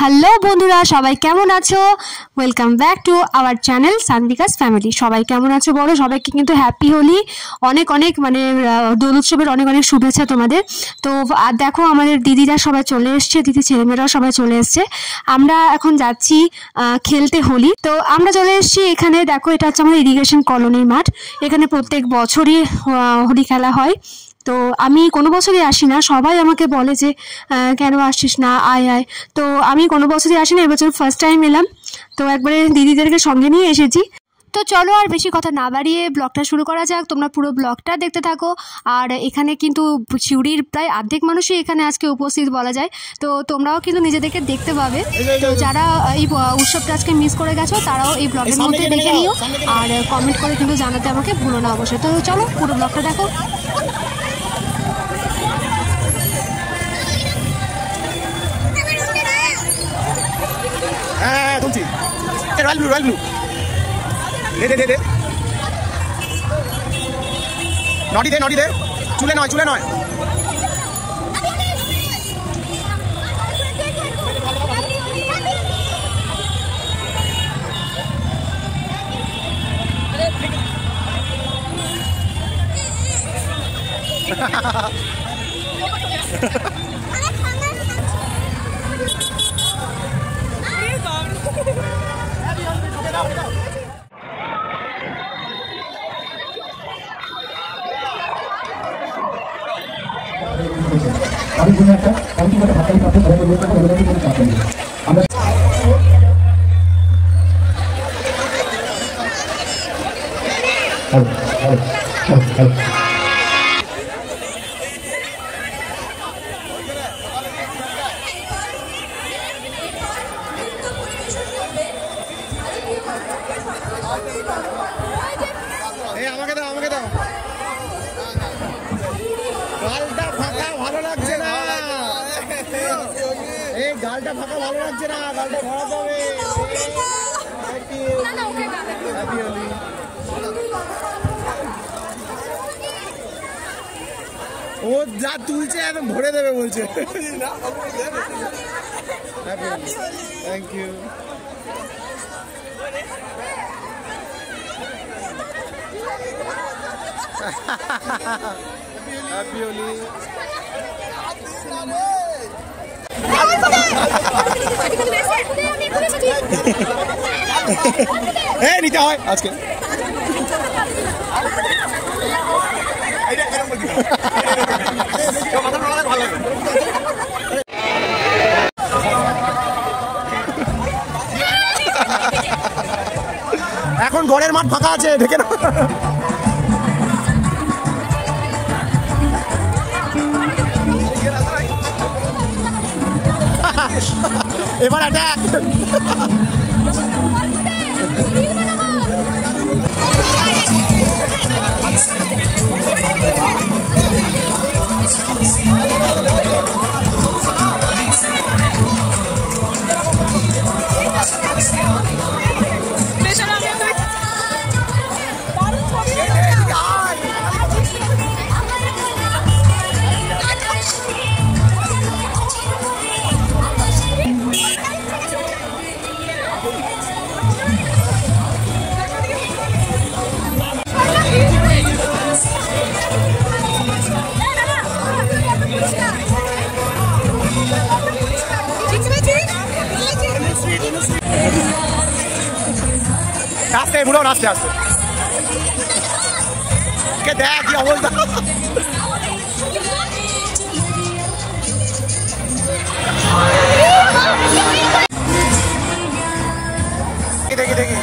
Hello বন্ধুরা, সবাই কেমন আছো? Welcome back to our channel Sanvikas family. সবাই কেমন আছো বলো? সবাইকে কিন্তু হ্যাপি হোলি, অনেক অনেক মানে দোল উৎসবের অনেক অনেক শুভেচ্ছা তোমাদের। তো আর দেখো আমাদের দিদিরা সবাই চলে এসছে, দিদি ছেলেমেয়েরাও সবাই চলে এসছে। আমরা এখন যাচ্ছি খেলতে হোলি। তো আমরা চলে এসেছি এখানে। দেখো এটা হচ্ছে আমাদের ইরিগেশন কলোনির মাঠ। এখানে প্রত্যেক বছরই হোলি খেলা হয়। তো আমি কোনো বছরই আসি না, সবাই আমাকে বলে যে কেন আসছিস না, আয় আয়। তো আমি কোনো বছরই আসি না, এবছর ফার্স্ট টাইম এলাম। তো একবারে দিদিদেরকে সঙ্গে নিয়ে এসেছি। তো চলো আর বেশি কথা না বাড়িয়ে ব্লগটা শুরু করা যাক। তোমরা পুরো ব্লগটা দেখতে থাকো। আর এখানে কিন্তু সিউড়ির প্রায় অর্ধেক মানুষই এখানে আজকে উপস্থিত বলা যায়। তো তোমরাও কিন্তু নিজেদেরকে দেখতে পাবে। তো যারা এই উৎসবটা আজকে মিস করে গেছো তারাও এই ব্লগের মধ্যে দেখে নিও, আর কমেন্ট করে কিন্তু জানাতে আমাকে ভুলো না অবশ্যই। তো চলো পুরো ব্লগটা দেখো। বলছি রয়্যাল ব্লু, রয়্যাল ব্লু দে নটি দে, নটি দে, চুলে নয়, চুলে নয়। আমি কোনো একটা অন্তত হাতাই পাতে ধরে বলতে পারবো না, কোনো চাপ নেই। আমরা আমাকে দাও, আমাকে দাও। গালটা ফাঁকা ভালো লাগছে না, এই গালটা ফাঁকা ভালো লাগছে না, গালটা ভরাতে হবে। ও যা তুলছে একদম ভরে দেবে বলছে। Thank you. হ্যাপি হোলি। নিতে হয় আজকে। এখন গড়ের মাঠ ফাঁকা আছে, দেখে না। এবার অ্যাটাক। আস্তে বুড়ো, আস্তে আস্তে দেখ কি অবস্থা। দেখি দেখি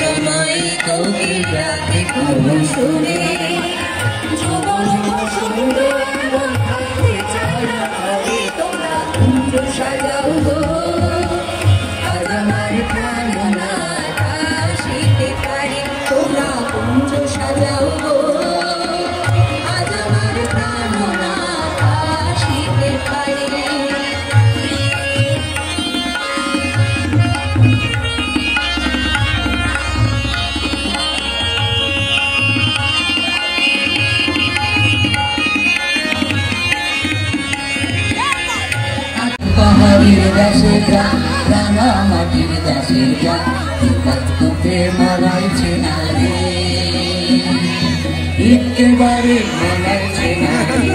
সময় তোকে রাতে কোন শুনে জীবন সুন্দর ছাড়া হবে তোমরা কুঞ্জ সাজাও গো আজ আমার প্রাণনা আসিতে পারে তোমরা কুঞ্জ সাজাও গো আজ আমার প্রাণনা আসিতে পারে পাহাড়ের দেশের গ্রাম রাঙা মাটির দেশের গ্রাম তোকে মারাইছে না রে একেবারে মারাইছে না রে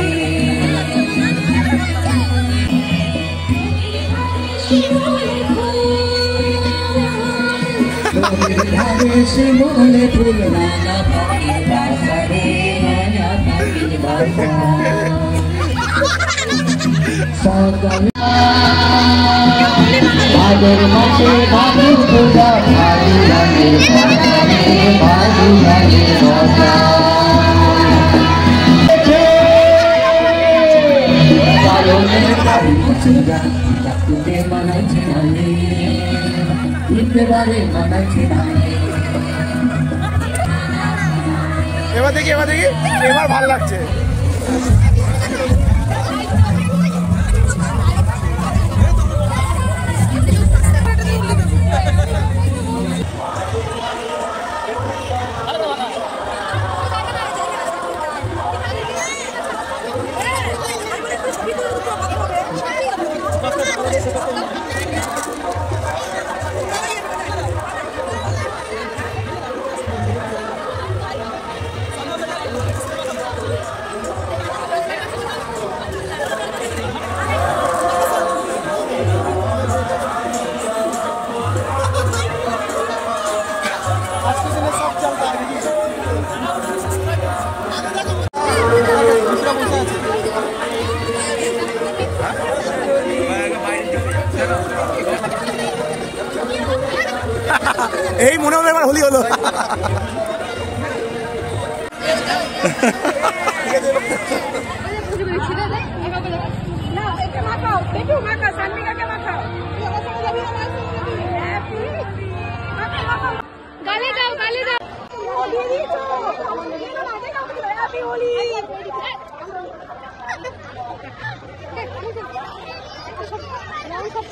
শিমুলে ফুল রাঙা পাখির বাসা রে রাঙা পাখির বাসা ভাদর মাসে ভাদুর পূজা ভাদু লাগে ভাদু লাগে মজা তোকে মানাইছে না একেবারে মানাইছে না এবার দেখি এবার ভালো লাগছে। এই মনে হবে এবার হোলি হলো।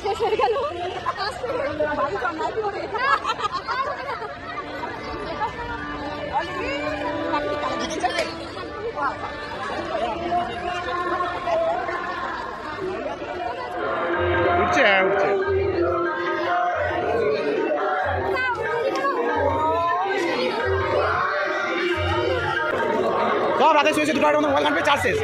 শেষ হয়ে গেল উঠছে উঠছে সব রাতে শুয়েছে দুটো মতো মোবাইল ঘাটবে চার শেষ।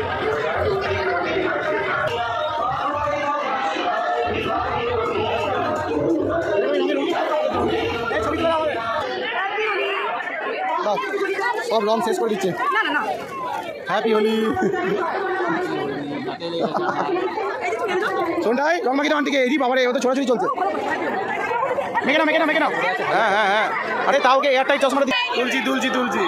সব রং শেষ করে দিচ্ছে। হ্যাপি হোলি। শোনটাই রং মাখি দাম থেকে এদি বাবারে ও তো ছোড়াছুড়ি চলছে। মেঘে না হ্যাঁ হ্যাঁ হ্যাঁ আরে তাও কে এয়ারটাইট চশমাটা তুলছি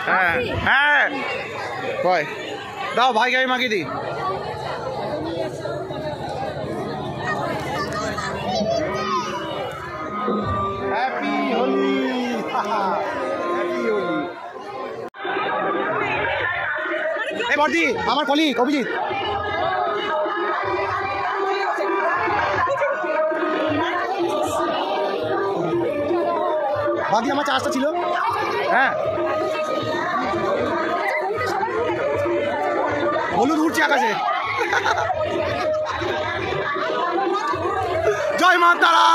হ্যাঁ হ্যাঁ কয় দাও ভাই গাড়ি মাখিয়ে দিই। Happy Holi happy Holi. এই বর্দি আমার কলিগ অভিজিৎ বাকি আমার চার্জটা ছিল। হ্যাঁ হলুদ উঠছে আকাশে। জয় মা তারা।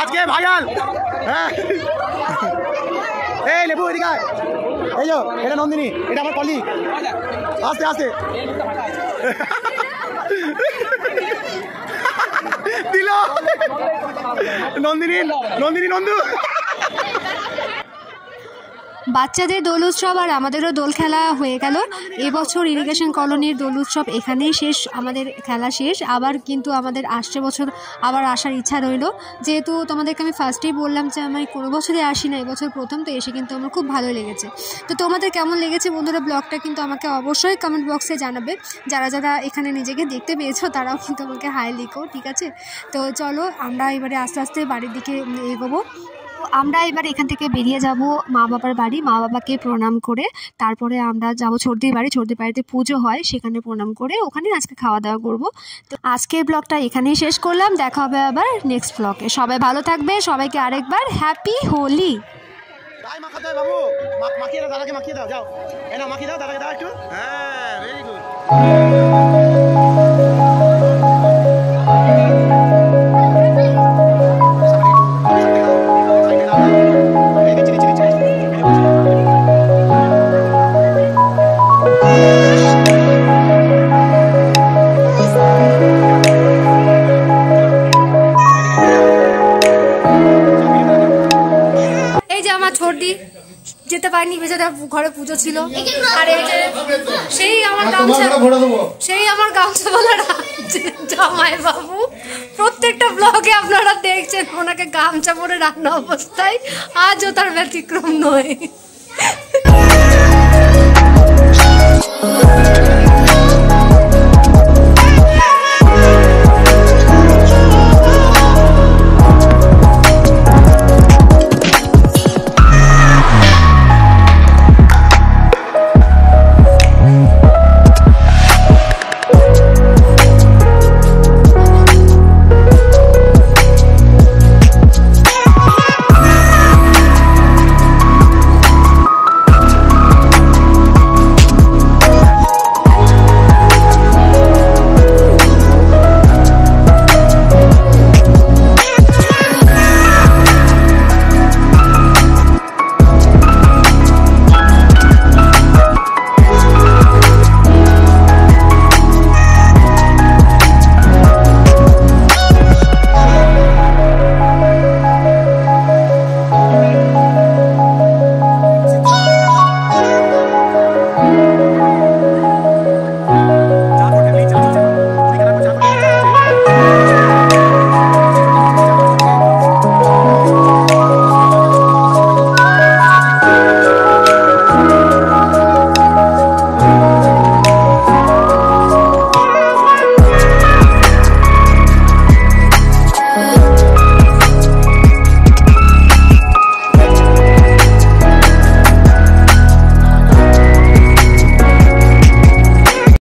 আজকে ভাইরাল। হ্যাঁ এই লেবু এদিকে এই যো এটা নন্দিনী, এটা আমার কলিগ। আস্তে আস্তে দিল নন্দিনী, নন্দিনী নন্দু। বাচ্চাদের দোল উৎসব আর আমাদেরও দোল খেলা হয়ে গেল। এবছর ইরিগেশন কলোনির দোল উৎসব এখানেই শেষ, আমাদের খেলা শেষ। আবার কিন্তু আমাদের আসছে বছর আবার আসার ইচ্ছা রইল, যেহেতু তোমাদেরকে আমি ফার্স্টেই বললাম যে আমি কোনো বছরে আসি না, এবছর প্রথম, তো এসে কিন্তু আমার খুব ভালো লেগেছে। তো তোমাদের কেমন লেগেছে বন্ধুরা ব্লগটা কিন্তু আমাকে অবশ্যই কমেন্ট বক্সে জানাবে। যারা যারা এখানে নিজেকে দেখতে পেয়েছো তারাও কিন্তু আমাকে হাই লিখো, ঠিক আছে? তো চলো আমরা এবারে আস্তে আস্তে বাড়ির দিকে এগোবো। আমরা এবার এখান থেকে বেরিয়ে যাব মা বাবার বাড়ি, মা বাবাকে প্রণাম করে তারপরে আমরা যাব ছর্দির বাড়ি। ছর্দির বাড়িতে পুজো হয়, সেখানে প্রণাম করে ওখানে আজকে খাওয়া দাওয়া করব। তো আজকের ব্লগটা এখানেই শেষ করলাম, দেখা হবে আবার নেক্সট ব্লগে। সবাই ভালো থাকবে, সবাইকে আরেকবার হ্যাপি হোলি। গায়ে মাখাতে হয় বাবু, মাখিয়ে দাও, দাদাকে মাখিয়ে দাও, যাও এনা মাখিয়ে দাও, দাদাকে দাও একটু। হ্যাঁ ভেরি গুড। ছর্দি যেতে পারিনি, বেচারা ঘরে পুজো ছিল। আর এই যে সেই আমার গামছা বলা জামাই বাবু, প্রত্যেকটা ব্লগে আপনারা দেখছেন ওনাকে গামছা পরে রান্না অবস্থায়, আজও তার ব্যতিক্রম নয়।